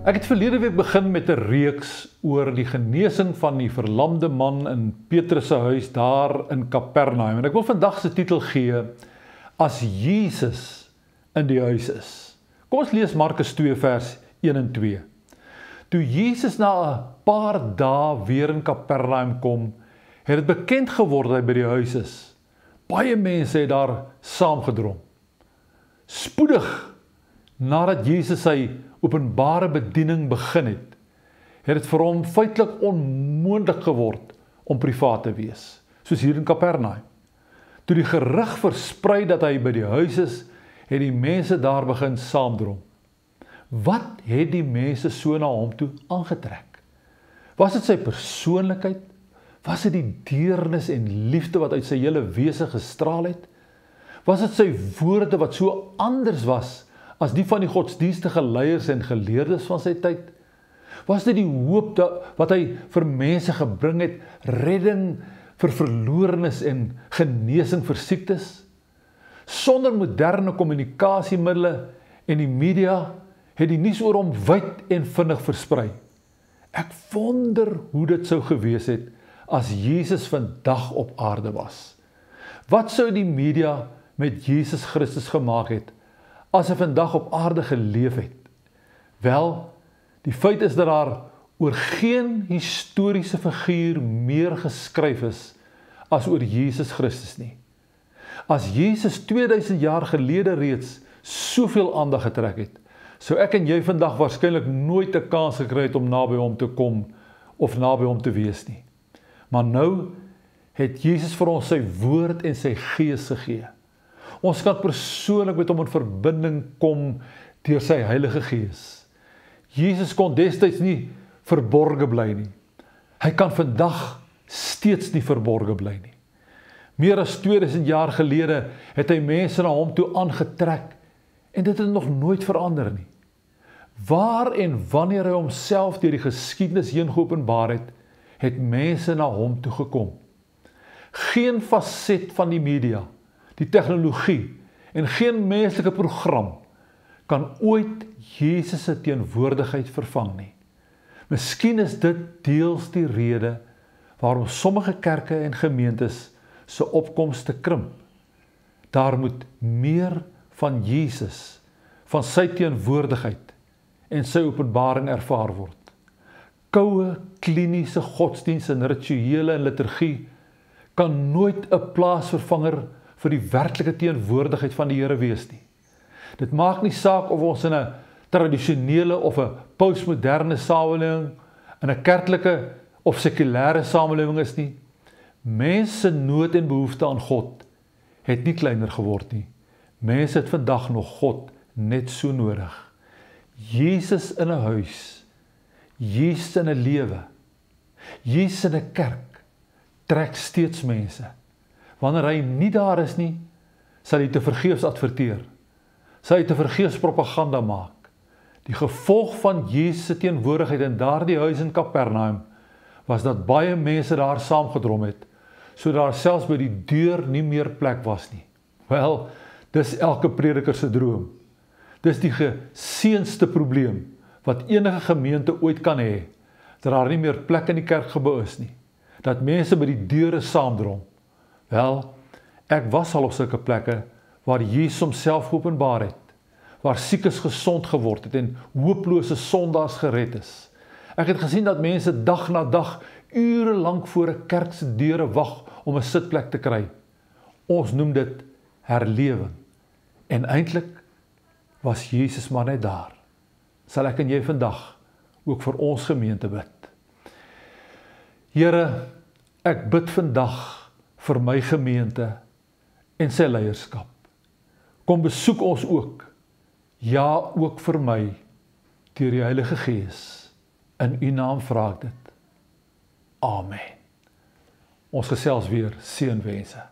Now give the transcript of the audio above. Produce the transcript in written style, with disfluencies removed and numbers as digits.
Ek het verlede week begin met 'n reeks oor die genesing van die verlamde man in Petrus se huis daar in Kapernaum. En ek wil vandag se titel gee: As Jesus in die huis is. Kom ons lees Markus 2 vers 1 en 2. Toe Jesus na 'n paar dae weer in Kapernaum kom, het dit bekend geword dat hy by die huis is. Baie mense het daar saamgedrom. Spoedig nadat Jesus sy openbare bediening begin het dit vir hom feitelik onmoontlik geword om privaat te wees, soos hier in Kapernaum. Toe die gerug versprei dat hy by die huis is, het die mense daar begin saamdrom. Wat het die mense so na hom toe aangetrek? Was dit sy persoonlikheid? Was dit die deernis en liefde wat uit sy hele wese gestraal het? Was dit sy woorde wat so anders was as die van die godsdienstige leiers en geleerdes van sy tyd? Was dit die hoop wat hy vir mense gebring het, redding vir verlorenes en genesing vir siektes? Sonder moderne kommunikasiemiddele en die media het die nuus oor hom wyd en vinnig versprei. Ek wonder hoe dit sou gewees het as Jesus vandag op aarde was. Wat sou die media met Jesus Christus gemaak het as hy vandag op aarde geleef het? Wel, die feit is dat daar oor geen historiese figuur meer geskryf is as oor Jesus Christus nie. As Jesus 2000 jaar gelede reeds soveel aandag getrek het, sou ek en jy vandag waarskynlik nooit 'n kans gekry het om naby hom te kom of naby hom te wees nie. Maar nou het Jesus vir ons sy woord en sy gees gegee. Ons kan persoonlik met hom in verbinding kom deur sy Heilige Gees. Jesus kon destyds nie verborge bly nie. Hy kan vandag steeds nie verborge bly nie. Meer as 2000 jaar gelede het hy mense na hom toe aangetrek en dit het nog nooit verander nie. Waar en wanneer hy homself deur die geskiedenis heen geopenbaar het mense na hom toe gekom. Geen faset van die media, die tegnologie en geen menslike program kan ooit Jesus se teenwoordigheid vervang nie. Miskien is dit deels die rede waarom sommige kerke en gemeentes se opkoms te krimp. Daar moet meer van Jesus, van sy teenwoordigheid en sy openbaring ervaar word. Koue, kliniese godsdienst en rituele en liturgie kan nooit 'n plaasvervanger vir die werklike teenwoordigheid van die Here wees nie. Dit maak nie saak of ons in 'n tradisionele of 'n postmoderne samelewing, in 'n kerklike of sekulêre samelewing is nie. Mense se nood en behoefte aan God het nie kleiner geword nie. Mense het vandag nog God net so nodig. Jesus in 'n huis, Jesus in 'n lewe, Jesus in 'n kerk trek steeds mense. Wanneer hy nie daar is nie, sal hy te vergeefs adverteer. Sal hy te vergeefs propaganda maak. Die gevolg van Jesus se teenwoordigheid in daardie huis in Kapernaum was dat baie mense daar saamgedrom het, sodat daar selfs by die deur nie meer plek was nie. Wel, dis elke prediker se droom. Dis die geseënste probleem wat enige gemeente ooit kan hê, dat daar nie meer plek in die kerkgebou is nie, dat mense by die deure saamdrom. Wel, ek was al op sulke plekke waar Jesus homself geopenbaar het, waar siekes gesond geword het en hopelose sondaars gered is. Ek het gesien dat mense dag na dag ure lank voor 'n kerk se deure wag om 'n sitplek te kry. Ons noem dit herlewing. En eintlik was Jesus maar net daar. Sal ek en jy vandag ook vir ons gemeente bid. Here, ek bid vandag vir my gemeente en sy leierskap. Kom besoek ons ook. Ja, ook vir my, deur die Heilige Gees. In U naam vra ek dit. Amen. Ons gesels weer, seënwense.